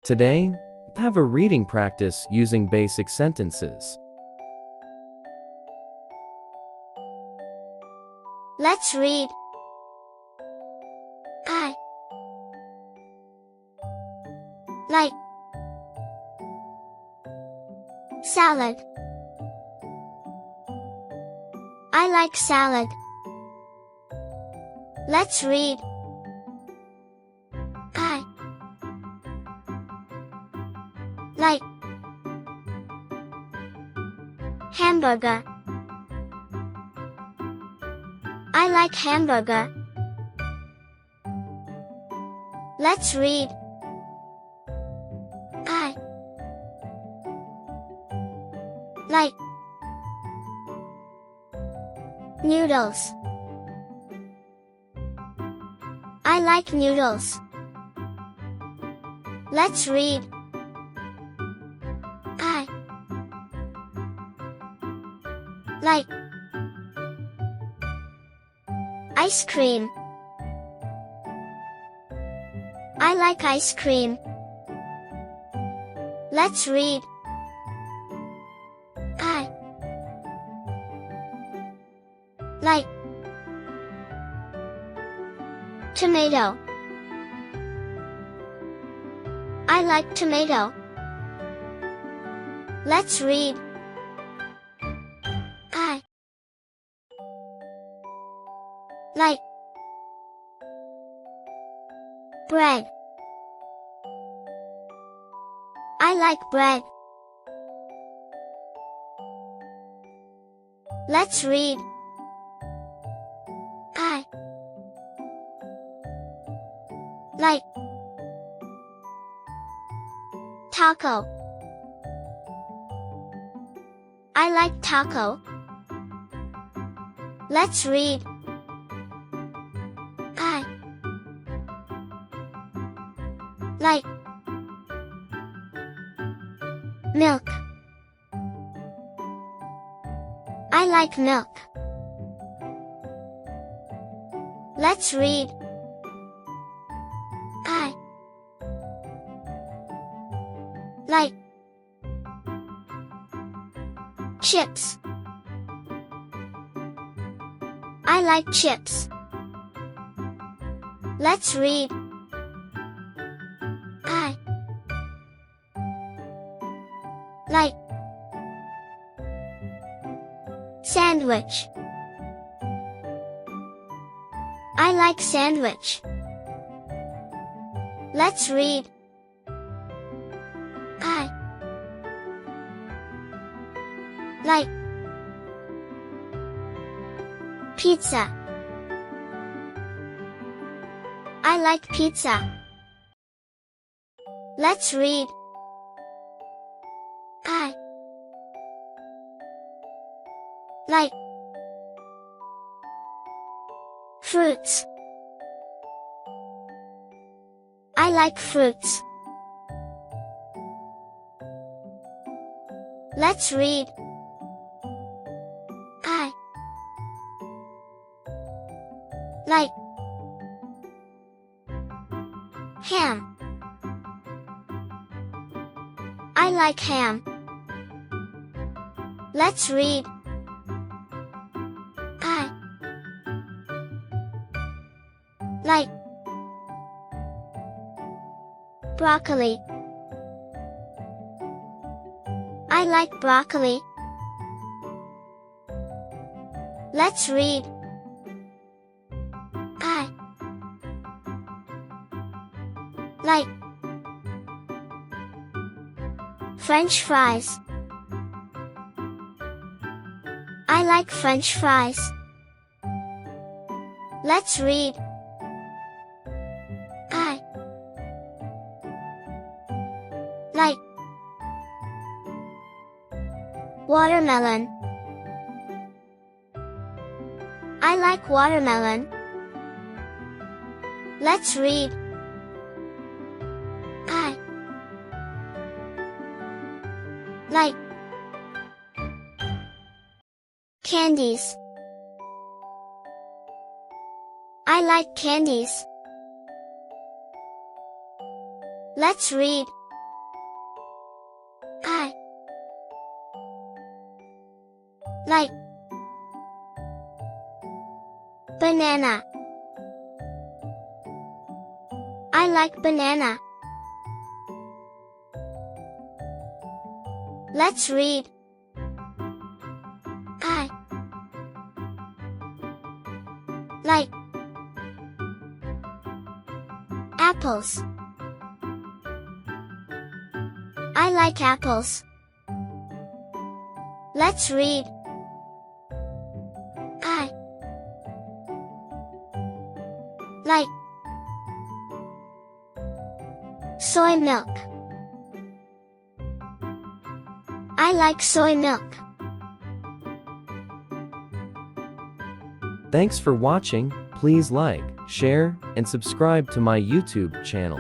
Today, have a reading practice using basic sentences. Let's read. I like salad. I like salad. Let's read. I like hamburger. I like hamburger. Let's read. I like noodles. I like noodles. Let's read. I like ice cream. I like ice cream. Let's read. I like tomato. I like tomato. Let's read. I like bread. I like bread. Let's read. I like taco. I like taco. Let's read. I like milk. I like milk. Let's read. I like chips. I like chips. Let's read. I like sandwich. I like sandwich. Let's read. I like pizza. I like pizza. Let's read. I like fruits. I like fruits. Let's read. I like ham. I like ham. Let's read. I like broccoli. I like broccoli. Let's read. I like French fries. I like French fries. Let's read. I like watermelon. I like watermelon. Let's read. I like candies. I like candies. Let's read. banana. I like banana. Let's read. I like apples. I like apples. Let's read. I like soy milk. I like soy milk. Thanks for watching. Please like, share, and subscribe to my YouTube channel.